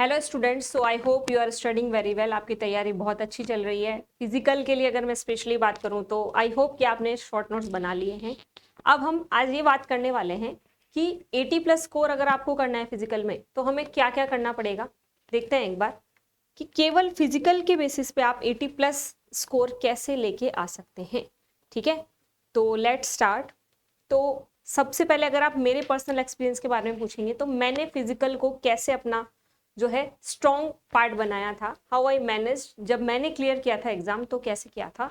Hello students, so I hope you are studying very well. आपकी तैयारी बहुत अच्छी चल रही है। फिजिकल के लिए अगर मैं स्पेशली बात करूं तो आई होप कि आपने शॉर्ट नोट्स बना लिए हैं। अब हम आज ये बात करने वाले हैं कि 80+ स्कोर अगर आपको करना है फिजिकल में तो हमें क्या क्या करना पड़ेगा। देखते हैं एक बार कि केवल फिजिकल के बेसिस पे आप 80+ स्कोर कैसे लेके आ सकते हैं। ठीक है, तो लेट्स स्टार्ट। तो सबसे पहले अगर आप मेरे पर्सनल एक्सपीरियंस के बारे में पूछेंगे तो मैंने फिजिकल को कैसे अपना जो है स्ट्रॉन्ग पार्ट बनाया था, हाउ आई मैनेज, जब मैंने क्लियर किया था एग्जाम तो कैसे किया था।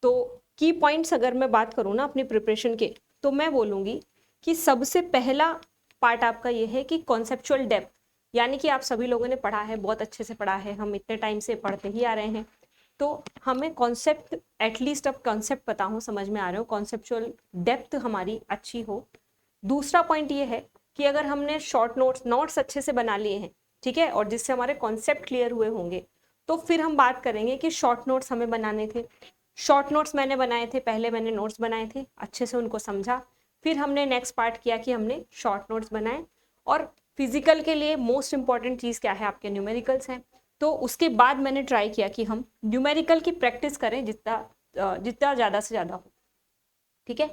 तो की पॉइंट्स अगर मैं बात करूँ ना अपनी प्रिपरेशन के, तो मैं बोलूँगी कि सबसे पहला पार्ट आपका ये है कि कॉन्सेप्चुअल डेप्थ, यानी कि आप सभी लोगों ने पढ़ा है, बहुत अच्छे से पढ़ा है, हम इतने टाइम से पढ़ते ही आ रहे हैं, तो हमें कॉन्सेप्ट एटलीस्ट अब कॉन्सेप्ट पता हो, समझ में आ रहे हो, कॉन्सेप्चुअल डेप्थ हमारी अच्छी हो। दूसरा पॉइंट ये है कि अगर हमने शॉर्ट नोट्स अच्छे से बना लिए हैं, ठीक है, और जिससे हमारे कॉन्सेप्ट क्लियर हुए होंगे, तो फिर हम बात करेंगे कि शॉर्ट नोट्स हमें बनाने थे। शॉर्ट नोट्स मैंने बनाए थे, पहले मैंने नोट्स बनाए थे, अच्छे से उनको समझा, फिर हमने नेक्स्ट पार्ट किया कि हमने शॉर्ट नोट्स बनाए। और फिजिकल के लिए मोस्ट इंपॉर्टेंट चीज़ क्या है, आपके न्यूमेरिकल्स हैं। तो उसके बाद मैंने ट्राई किया कि हम न्यूमेरिकल की प्रैक्टिस करें जितना ज़्यादा से ज़्यादा हो। ठीक है,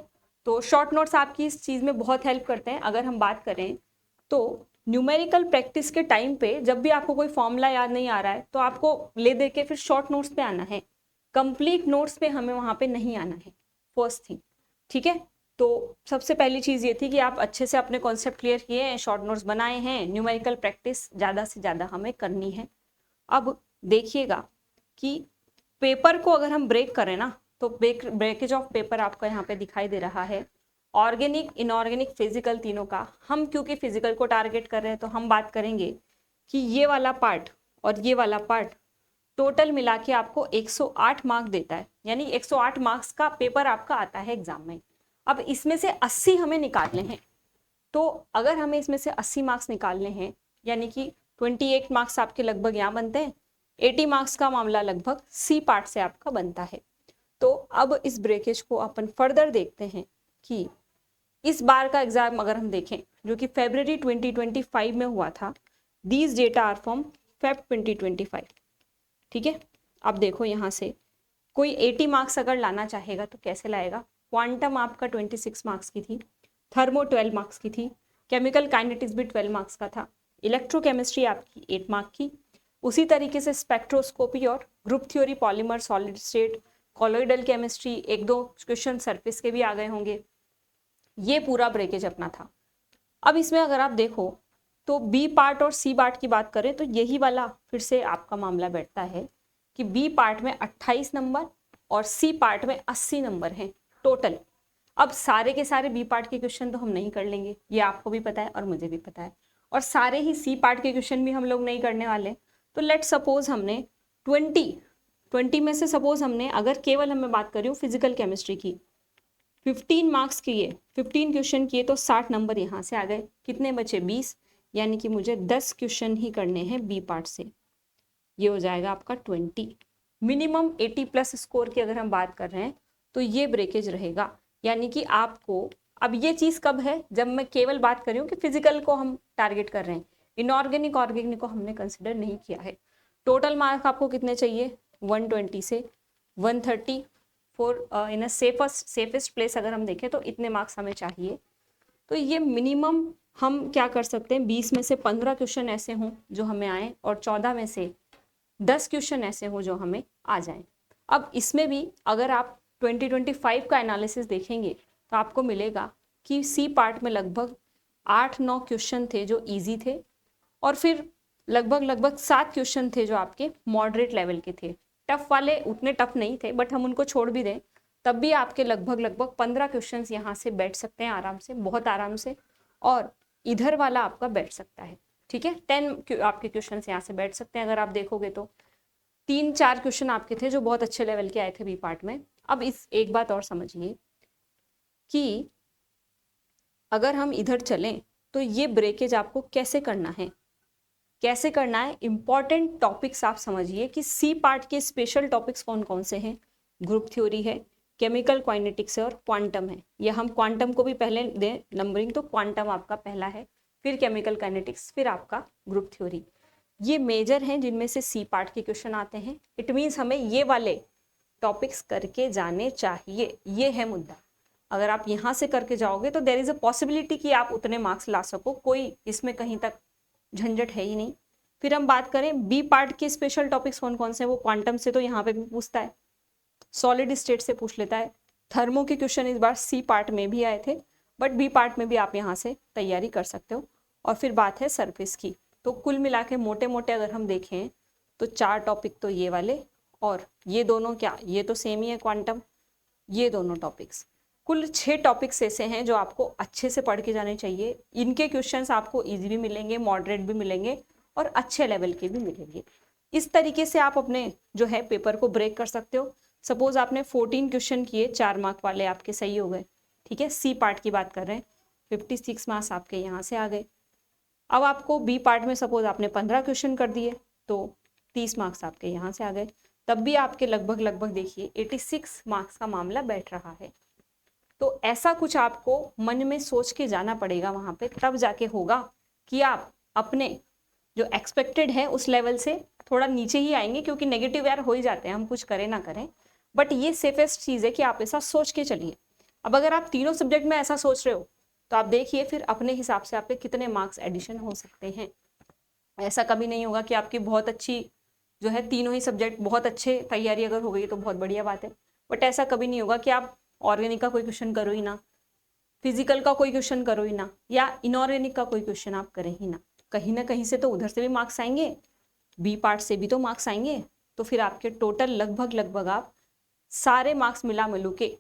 तो शॉर्ट नोट्स आपकी इस चीज़ में बहुत हेल्प करते हैं। अगर हम बात करें तो न्यूमेरिकल प्रैक्टिस के टाइम पे जब भी आपको कोई फॉर्मूला याद नहीं आ रहा है तो आपको ले दे के फिर शॉर्ट नोट्स पे आना है, कंप्लीट नोट्स पे हमें वहाँ पे नहीं आना है, फर्स्ट थिंग। ठीक है, तो सबसे पहली चीज़ ये थी कि आप अच्छे से अपने कॉन्सेप्ट क्लियर किए हैं, शॉर्ट नोट्स बनाए हैं, न्यूमेरिकल प्रैक्टिस ज़्यादा से ज़्यादा हमें करनी है। अब देखिएगा कि पेपर को अगर हम ब्रेक करें ना, तो ब्रेकेज ऑफ पेपर आपका यहाँ पे दिखाई दे रहा है, ऑर्गेनिक, इनऑर्गेनिक, फिजिकल, तीनों का। हम क्योंकि फिजिकल को टारगेट कर रहे हैं तो हम बात करेंगे कि ये वाला पार्ट और ये वाला पार्ट टोटल मिला के आपको 108 मार्क देता है, यानी 108 मार्क्स का पेपर आपका आता है एग्जाम में। अब इसमें से 80 हमें निकालने हैं, तो अगर हमें इसमें से 80 मार्क्स निकालने हैं, यानी कि 28 मार्क्स आपके लगभग यहाँ बनते हैं, 80 मार्क्स का मामला लगभग सी पार्ट से आपका बनता है। तो अब इस ब्रेकेज को अपन फर्दर देखते हैं कि इस बार का एग्जाम अगर हम देखें जो कि फरवरी 2025 में हुआ था, these data are from Feb 2025। ठीक है, अब देखो यहाँ से कोई 80 मार्क्स अगर लाना चाहेगा तो कैसे लाएगा। क्वांटम आपका 26 मार्क्स की थी, थर्मो 12 मार्क्स की थी, केमिकल काइनेटिक्स भी 12 मार्क्स का था, इलेक्ट्रोकेमिस्ट्री आपकी 8 मार्क की, उसी तरीके से स्पेक्ट्रोस्कोपी और group theory, polymer, solid state, colloidal chemistry, एक दो क्वेश्चन सरफेस के भी आ गए होंगे। ये पूरा ब्रेकेज अपना था। अब इसमें अगर आप देखो तो बी पार्ट और सी पार्ट की बात करें तो यही वाला फिर से आपका मामला बैठता है कि बी पार्ट में 28 नंबर और सी पार्ट में 80 नंबर हैं टोटल। अब सारे के सारे बी पार्ट के क्वेश्चन तो हम नहीं कर लेंगे, ये आपको भी पता है और मुझे भी पता है, और सारे ही सी पार्ट के क्वेश्चन भी हम लोग नहीं करने वाले। तो लेट सपोज हमने 20 में से सपोज हमने, अगर केवल हमें बात कर रही हूँ फिजिकल केमिस्ट्री की, 15 मार्क्स किए, 15 क्वेश्चन किए तो 60 नंबर यहाँ से आ गए, कितने बचे 20, यानी कि मुझे 10 क्वेश्चन ही करने हैं बी पार्ट से, ये हो जाएगा आपका 20। मिनिमम 80+ स्कोर की अगर हम बात कर रहे हैं तो ये ब्रेकेज रहेगा। यानी कि आपको, अब ये चीज़ कब है, जब मैं केवल बात कर रही हूँ कि फिजिकल को हम टारगेट कर रहे हैं, इनऑर्गेनिक ऑर्गेनिक को हमने कंसिडर नहीं किया है। टोटल मार्क आपको कितने चाहिए, 120 से 130 for in a safest place अगर हम देखें तो इतने मार्क्स हमें चाहिए। तो ये मिनिमम हम क्या कर सकते हैं, 20 में से 15 क्वेश्चन ऐसे हों जो हमें आए और 14 में से 10 क्वेश्चन ऐसे हो जो हमें आ जाएं। अब इसमें भी अगर आप 2025 का एनालिसिस देखेंगे तो आपको मिलेगा कि सी पार्ट में लगभग 8-9 क्वेश्चन थे जो इजी थे, और फिर लगभग 7 क्वेश्चन थे जो आपके मॉडरेट लेवल के थे। टफ वाले उतने टफ नहीं थे, बट हम उनको छोड़ भी दें तब भी आपके लगभग 15 क्वेश्चन यहाँ से बैठ सकते हैं आराम से, बहुत आराम से, और इधर वाला आपका बैठ सकता है। ठीक है, 10 आपके क्वेश्चन यहाँ से बैठ सकते हैं। अगर आप देखोगे तो 3-4 क्वेश्चन आपके थे जो बहुत अच्छे लेवल के आए थे बी पार्ट में। अब इस एक बात और समझिए कि अगर हम इधर चलें तो ये ब्रेकेज आपको कैसे करना है, कैसे करना है, इंपॉर्टेंट टॉपिक्स आप समझिए कि सी पार्ट के स्पेशल टॉपिक्स कौन कौन से हैं। ग्रुप थ्योरी है, केमिकल काइनेटिक्स है और क्वांटम है। ये हम क्वांटम को भी पहले दें नंबरिंग, तो क्वांटम आपका पहला है, फिर केमिकल काइनेटिक्स, फिर आपका ग्रुप थ्योरी। ये मेजर हैं जिनमें से सी पार्ट के क्वेश्चन आते हैं। इट मीन्स हमें ये वाले टॉपिक्स करके जाने चाहिए, ये है मुद्दा। अगर आप यहाँ से करके जाओगे तो देयर इज अ पॉसिबिलिटी कि आप उतने मार्क्स ला सको, कोई इसमें कहीं तक झंझट है ही नहीं। फिर हम बात करें बी पार्ट के स्पेशल टॉपिक्स कौन कौन से हैं, वो क्वांटम से तो यहाँ पे भी पूछता है, सॉलिड स्टेट से पूछ लेता है, थर्मो के क्वेश्चन इस बार सी पार्ट में भी आए थे, बट बी पार्ट में भी आप यहाँ से तैयारी कर सकते हो। और फिर बात है सरफेस की, तो कुल मिला के मोटे मोटे अगर हम देखें तो 4 टॉपिक तो ये वाले, और ये दोनों क्या, ये तो सेम ही है क्वांटम, ये दोनों टॉपिक्स, कुल 6 टॉपिक्स ऐसे हैं जो आपको अच्छे से पढ़ के जाने चाहिए। इनके क्वेश्चंस आपको इजी भी मिलेंगे, मॉडरेट भी मिलेंगे और अच्छे लेवल के भी मिलेंगे। इस तरीके से आप अपने जो है पेपर को ब्रेक कर सकते हो। सपोज आपने 14 क्वेश्चन किए, 4 मार्क वाले आपके सही हो गए, ठीक है, सी पार्ट की बात कर रहे हैं, 56 मार्क्स आपके यहाँ से आ गए। अब आपको बी पार्ट में सपोज आपने 15 क्वेश्चन कर दिए तो 30 मार्क्स आपके यहाँ से आ गए, तब भी आपके लगभग देखिए 86 मार्क्स का मामला बैठ रहा है। तो ऐसा कुछ आपको मन में सोच के जाना पड़ेगा वहाँ पे, तब जाके होगा कि आप अपने जो एक्सपेक्टेड है उस लेवल से थोड़ा नीचे ही आएंगे, क्योंकि नेगेटिव यार हो ही जाते हैं, हम कुछ करें ना करें, बट ये सेफेस्ट चीज़ है कि आप ऐसा सोच के चलिए। अब अगर आप तीनों सब्जेक्ट में ऐसा सोच रहे हो तो आप देखिए फिर अपने हिसाब से आपके कितने मार्क्स एडिशन हो सकते हैं। ऐसा कभी नहीं होगा कि आपकी बहुत अच्छी जो है तीनों ही सब्जेक्ट बहुत अच्छे तैयारी अगर हो गई तो बहुत बढ़िया बात है, बट ऐसा कभी नहीं होगा कि आप ऑर्गेनिक का कोई क्वेश्चन करो ही ना, फिजिकल का कोई क्वेश्चन करो ही ना, या इनऑर्गेनिक का कोई क्वेश्चन आप करें ही ना, कहीं ना कहीं से तो उधर से भी मार्क्स आएंगे, बी पार्ट से भी तो मार्क्स आएंगे, तो फिर आपके टोटल लगभग आप सारे मार्क्स मिला मिलू के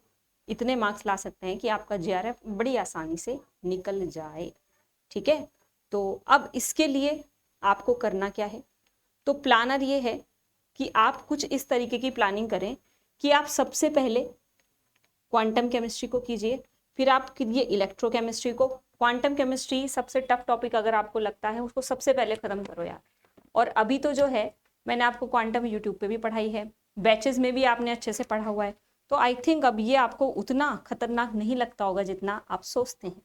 इतने मार्क्स ला सकते हैं कि आपका जीआरएफ बड़ी आसानी से निकल जाए। ठीक है, तो अब इसके लिए आपको करना क्या है, तो प्लानर ये है कि आप कुछ इस तरीके की प्लानिंग करें कि आप सबसे पहले क्वांटम केमिस्ट्री को कीजिए, फिर आप कीजिए इलेक्ट्रोकेमिस्ट्री को। क्वांटम केमिस्ट्री सबसे टफ टॉपिक अगर आपको लगता है उसको सबसे पहले खत्म करो यार। और अभी तो जो है मैंने आपको क्वांटम यूट्यूब पे भी पढ़ाई है, बैचेस में भी आपने अच्छे से पढ़ा हुआ है, तो आई थिंक अब ये आपको उतना खतरनाक नहीं लगता होगा जितना आप सोचते हैं।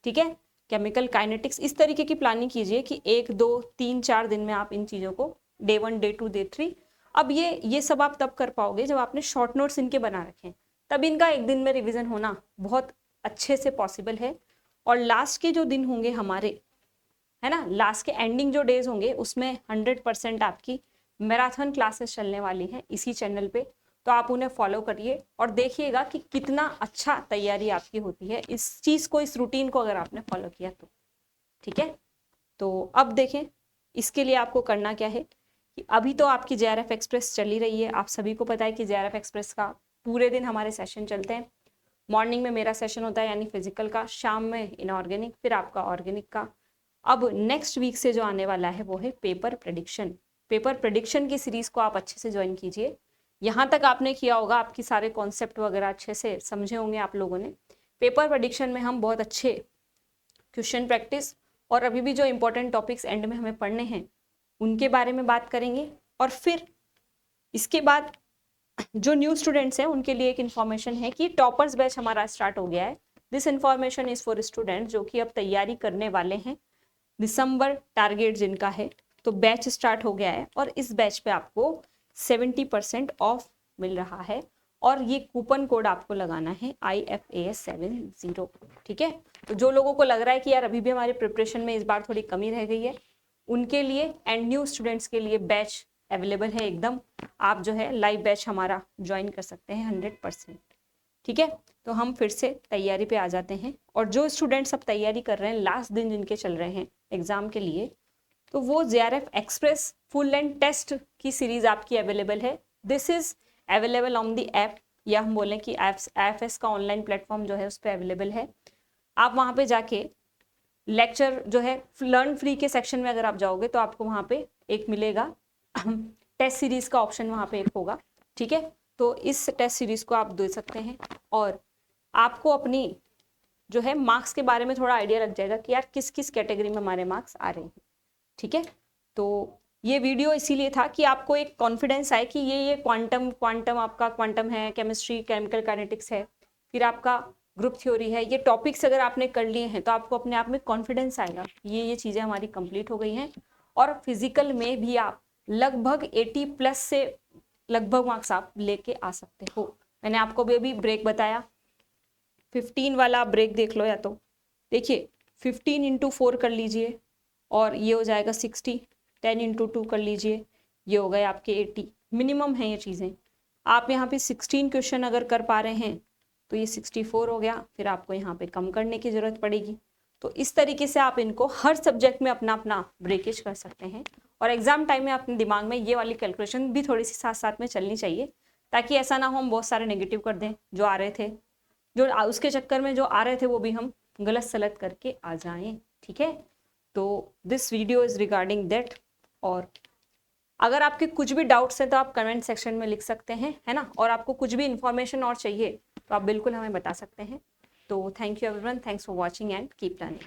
ठीक है, केमिकल काइनेटिक्स इस तरीके की प्लानिंग कीजिए कि 1 2 3 4 दिन में आप इन चीज़ों को डे 1 डे 2 डे 3, अब ये सब आप तब कर पाओगे जब आपने शॉर्ट नोट्स इनके बना रखे हैं, तब इनका एक दिन में रिवीजन होना बहुत अच्छे से पॉसिबल है। और लास्ट के जो दिन होंगे हमारे, है ना, लास्ट के एंडिंग जो डेज होंगे उसमें 100% आपकी मैराथन क्लासेस चलने वाली हैं इसी चैनल पे, तो आप उन्हें फॉलो करिए और देखिएगा कि कितना अच्छा तैयारी आपकी होती है इस चीज़ को, इस रूटीन को अगर आपने फॉलो किया तो। ठीक है, तो अब देखें इसके लिए आपको करना क्या है कि अभी तो आपकी जेआरएफ एक्सप्रेस चली रही है, आप सभी को पता है कि जेआरएफ एक्सप्रेस का पूरे दिन हमारे सेशन चलते हैं। मॉर्निंग में मेरा सेशन होता है यानी फिजिकल का, शाम में इनऑर्गेनिक, फिर आपका ऑर्गेनिक का। अब नेक्स्ट वीक से जो आने वाला है वो है पेपर प्रेडिक्शन। पेपर प्रेडिक्शन की सीरीज को आप अच्छे से ज्वाइन कीजिए। यहाँ तक आपने किया होगा, आपकी सारे कॉन्सेप्ट वगैरह अच्छे से समझे होंगे आप लोगों ने। पेपर प्रेडिक्शन में हम बहुत अच्छे क्वेश्चन प्रैक्टिस और अभी भी जो इंपॉर्टेंट टॉपिक्स एंड में हमें पढ़ने हैं उनके बारे में बात करेंगे। और फिर इसके बाद जो न्यू स्टूडेंट्स हैं उनके लिए एक इन्फॉर्मेशन है कि टॉपर्स बैच हमारा स्टार्ट हो गया है। This information is for students जो कि अब तैयारी करने वाले हैं, दिसंबर टारगेट जिनका है, तो बैच स्टार्ट हो गया है और इस बैच पे आपको 70% ऑफ मिल रहा है और ये कूपन कोड आपको लगाना है IFAS70। ठीक है, तो जो लोगों को लग रहा है कि यार अभी भी हमारी प्रिपरेशन में इस बार थोड़ी कमी रह गई है, उनके लिए एंड न्यू स्टूडेंट्स के लिए बैच अवेलेबल है एकदम। आप जो है लाइव बैच हमारा ज्वाइन कर सकते हैं 100%। ठीक है, तो हम फिर से तैयारी पे आ जाते हैं। और जो स्टूडेंट्स अब तैयारी कर रहे हैं, लास्ट दिन जिनके चल रहे हैं एग्जाम के लिए, तो वो JRF express full length test की सीरीज आपकी अवेलेबल है। This is available on the app, या हम बोलें कि IFS का ऑनलाइन प्लेटफॉर्म जो है उस पर अवेलेबल है। आप वहाँ पे जाके लेक्चर जो है लर्न फ्री के सेक्शन में अगर आप जाओगे तो आपको वहाँ पे एक मिलेगा टेस्ट सीरीज का ऑप्शन, वहाँ पे एक होगा। ठीक है, तो इस टेस्ट सीरीज को आप दे सकते हैं और आपको अपनी जो है मार्क्स के बारे में थोड़ा आइडिया लग जाएगा कि यार किस किस कैटेगरी में हमारे मार्क्स आ रहे हैं। ठीक है, तो ये वीडियो इसीलिए था कि आपको एक कॉन्फिडेंस आए कि ये क्वांटम आपका क्वांटम है, केमिस्ट्री केमिकल काइनेटिक्स है, फिर आपका ग्रुप थ्योरी है, ये टॉपिक्स अगर आपने कर लिए हैं तो आपको अपने आप में कॉन्फिडेंस आएगा, ये चीज़ें हमारी कंप्लीट हो गई हैं और फिजिकल में भी आप लगभग 80 प्लस से लगभग मार्क्स आप लेके आ सकते हो। मैंने आपको भी अभी ब्रेक बताया, 15 वाला आप ब्रेक देख लो, या तो देखिए 15 इंटू 4 कर लीजिए और ये हो जाएगा 60, 10 इंटू 2 कर लीजिए, ये हो गए आपके 80। मिनिमम है ये चीज़ें। आप यहाँ पे 16 क्वेश्चन अगर कर पा रहे हैं तो ये 64 हो गया, फिर आपको यहाँ पे कम करने की ज़रूरत पड़ेगी। तो इस तरीके से आप इनको हर सब्जेक्ट में अपना अपना ब्रेकेज कर सकते हैं, और एग्जाम टाइम में अपने दिमाग में ये वाली कैलकुलेशन भी थोड़ी सी साथ साथ में चलनी चाहिए, ताकि ऐसा ना हो हम बहुत सारे नेगेटिव कर दें जो आ रहे थे, जो उसके चक्कर में जो आ रहे थे वो भी हम गलत सलत करके आ जाएं। ठीक है, तो this video is regarding that. और अगर आपके कुछ भी डाउट्स हैं तो आप कमेंट सेक्शन में लिख सकते हैं, है ना, और आपको कुछ भी इन्फॉर्मेशन और चाहिए तो आप बिल्कुल हमें बता सकते हैं। तो thank you everyone, thanks for watching and keep learning.